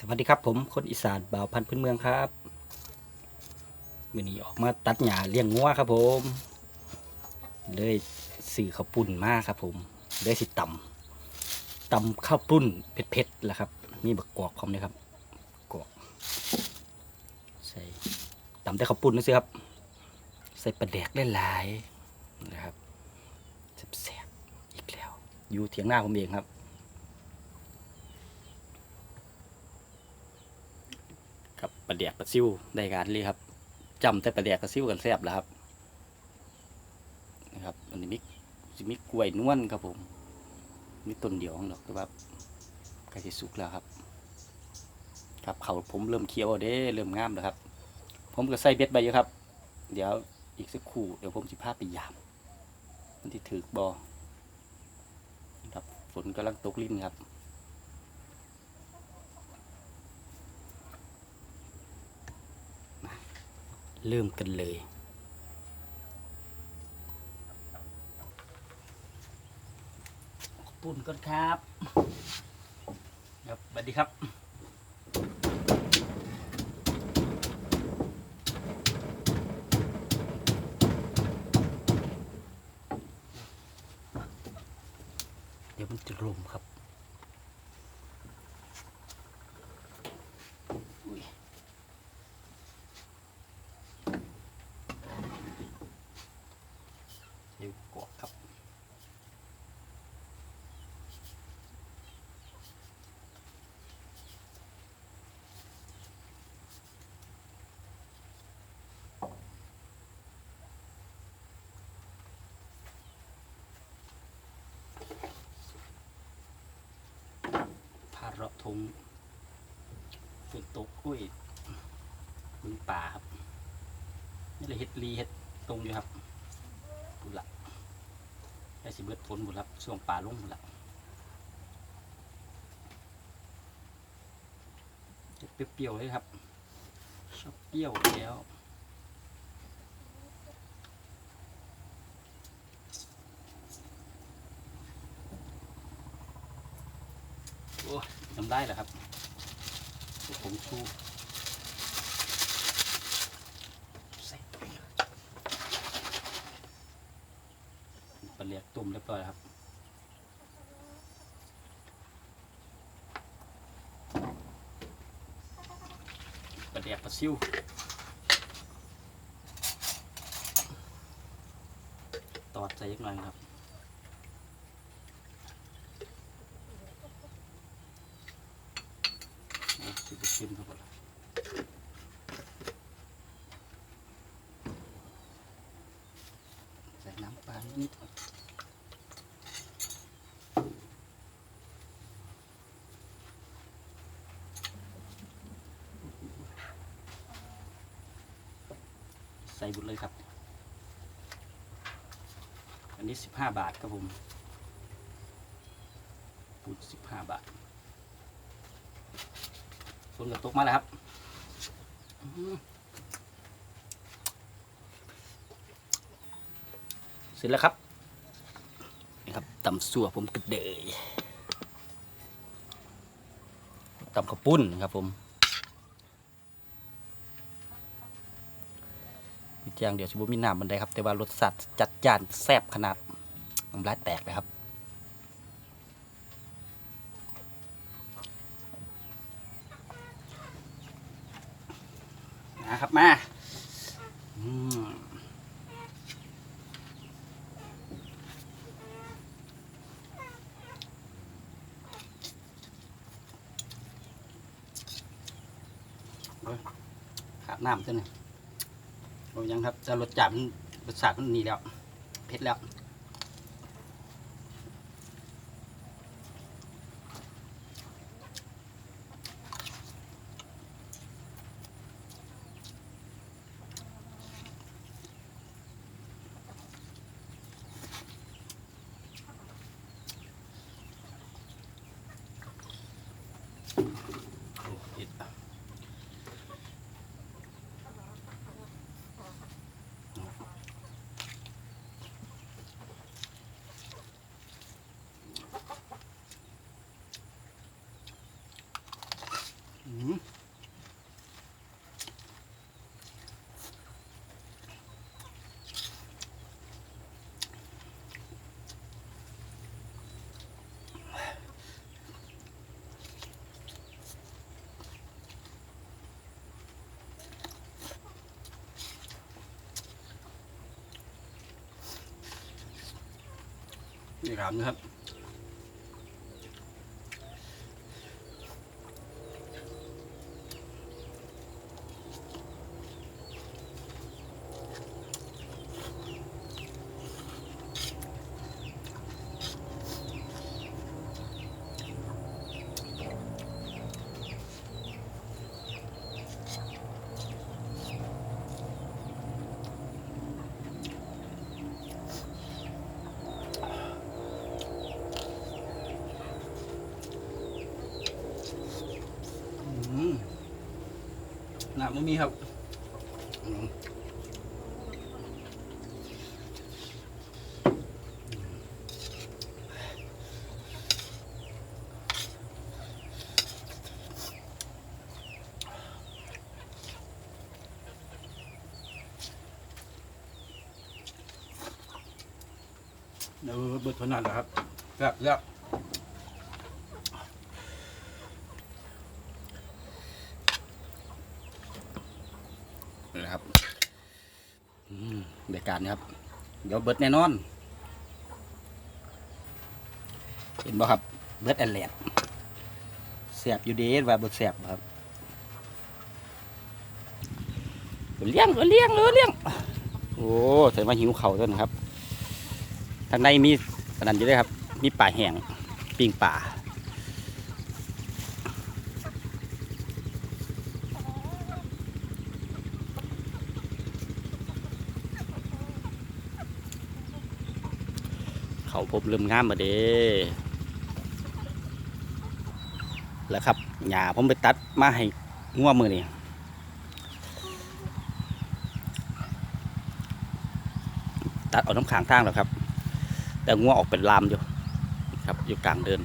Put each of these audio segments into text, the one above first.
สวัสดีครับผมคนอีสานบ่าวพันธุ์พื้นเมืองครับวันนี้ออกมาตัดหญ้าเลี้ยงงัวครับผมเลยสื่อข้าวปุ้นมาครับผมเลยสิตำข้าวปุ้นเผ็ดๆแหละครับนี่บักกอกพร้อมเลยครับกอกใส่ตำแต่ข้าวปุ้นนี่สิครับใส่ปลาแดกได้หลายๆนะครับแซ่บๆอีกแล้วอยู่เถียงหน้าผมเองครับกับปลาแดกปลาซิวได้การเลยครับจำแต่ปลาแดกปลาซิวกันแซ่บแล้วครับนะครับอันนี้มีกล้วยนวลครับผมมีต้นเดียวของดอกแต่ว่าใกล้จะสุกแล้วครับครับเขาผมเริ่มเคี้ยวเด้เริ่มงามแล้วครับผมก็ใส่เบ็ดไปอยู่ครับเดี๋ยวอีกสักครู่เดี๋ยวผมสิพาไปยามมันที่ถือบอครับฝนกำลังตกลิ้นครับเริ่มกันเลยปุ่นก่อนครับครับสวัสดีครับเดี๋ยวมันจะลมครับเดี๋ยวกดครับพาเราะทงฝนตกอุ้ยมือป่าครับนี่เลยเฮ็ดตรงอยู่ครับบุญละได้สิเบิดฝนบุญละช่วงป่าลงบุญละเปรี้ยวๆเลยครับชอบเปรี้ยวแล้วโอ้ทำได้เหรอครับผมชูปลาเลียกตุ่มเรียบร้อยครับปลาเลียกปลาซิวตอดใส่ยักหน่อยครับสิบชิ้นครับผมใส่น้ำปลานิดใส่บุญเลยครับอันนี้15 บาทครับผมปูด15 บาทฝนก็ตกมาแล้วครับเสร็จแล้วครับนี่ครับตำสั่วผมกระเดยตำข้าวปุ้นครับผมมีแจงเดี๋ยวชิบุมีน้ำมันได้ครับแต่ว่ารสชาติจัดจ้านแซ่บขนาดน้ำลายแตกเลยครับนะครับมาขาดน้ำซะหน่อยโอ้ยังครับจะรสจัดรสชาติมันนี่แล้วเผ็ดแล้ว นี่ครับนะครับน้ำไม่มีครับเดี๋ยวเบิดเท่านั้นแหละครับแล้วนะครับบรรยากาศนะครับเดี๋ยวเบิดแน่นอนเห็นบ่ครับเบิดแอนแลดแสบอยู่เด้ว่าเบิดแสบครับเลี้ยงโอ้ใส่มาหิวเข่าต้นครับทางในมีขนาดอยู่ด้วยครับมีป่าแห้งปิ้งป่าเขาพบเริ่มงามมาเด้แล้วครับหญ้าผมไปตัดมาให้งัวมือนี่ตัดเอาน้ำค้างทางแล้วครับแต่งัวออกเป็นลามอยู่ครับอยู่กลางเดิน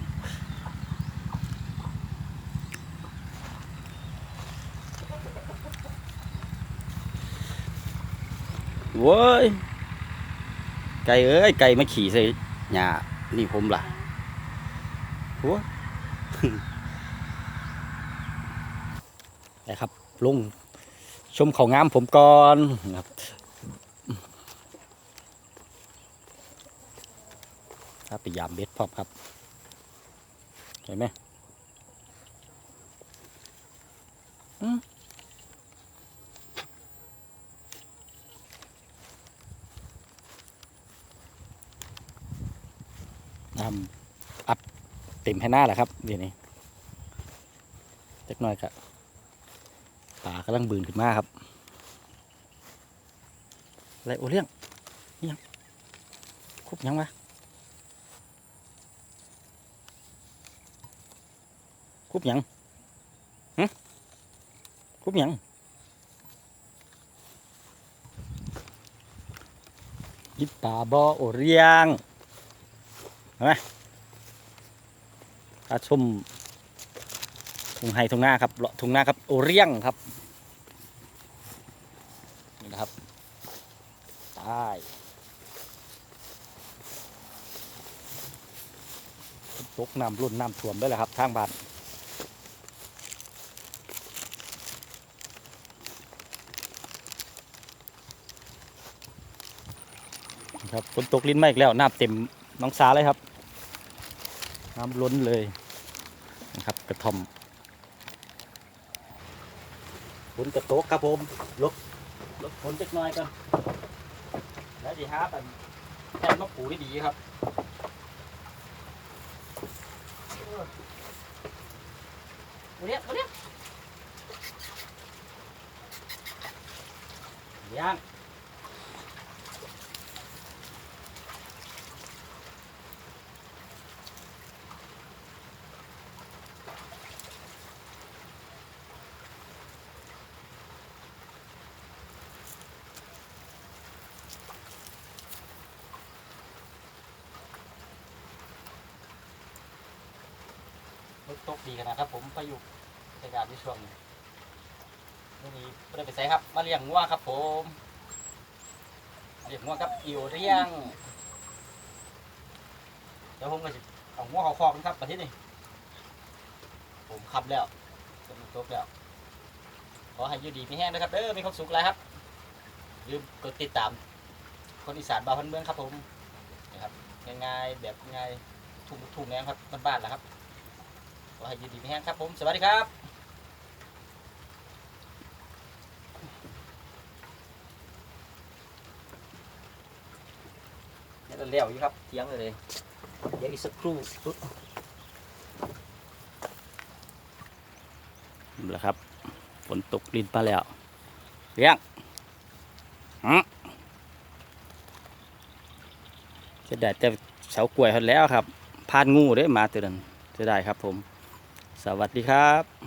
โว้ยไก่เอ้ยไก่มาขี่ใส่หญ้านี่ผมล่ะโว้ย นะครับลุงชมเขางามผมก่อนครับถ้าไปยามเบ็ดพร้อมครับเห็นไหมอัพเต็มให้หน้าแหละครับเดี๋ยวนี้เล็กน้อยครับปลากำลังบืนขึ้นมาครับอะไรโอเลี้ยงนี่ยังคุบยังวะคุบยังคุบยังยิบปลาบอโอเลี้ยงเห็นไหมปลาชมทุ่งไฮทุ่งนาครับเลาะทุ่งนาครับโอเลี้ยงครับนี่นะครับตายตกน้ำรุ่นน้ำท่วมได้เลยครับทางบ้านครับฝนตกลิ้นไม่อีกแล้วน้ำเต็มน้องสาเลยครับน้ำล้นเลยนะครับกระท่อมฝนกระตกครับผมลบฝนเล็กน้อยกันแล้วดีฮะแต่แทนมะปูได้ดีครับเรียกย่างตกดีกันนะครับผมไปอยู่ บรรยากาศที่ช่วงนี้ไม่ได้ไปใส่ครับมาเลี้ยงงัวครับผมเลี้ยงงัวกับอิวเลี้ยงเดี๋ยวผมก็จะเอางัวเขาคอกนะครับประเทศนี้ผมขับแล้วจนจบแล้วขอให้อยู่ดีมีแห้งนะครับมีความสุขแล้วครับลืมกดติดตามคนอีสานบ่าวพันเมืองครับผมนะครับง่ายๆแบบง่ายทุ่งแนวครับบ้านๆแหละครับขอให้อยู่ดีมีแห้งครับผมสวัสดีครับนี่เราเลี้ยวอยู่ครับเที่ยงเลยเดี๋ยวอีกสักครู่ แล้วครับฝนตกดินมาแล้วเลี้ยงจะได้แต่เสากล้วยเขาแล้วครับพานงูได้มาตัวนั้นจะได้ครับผมสวัสดีครับ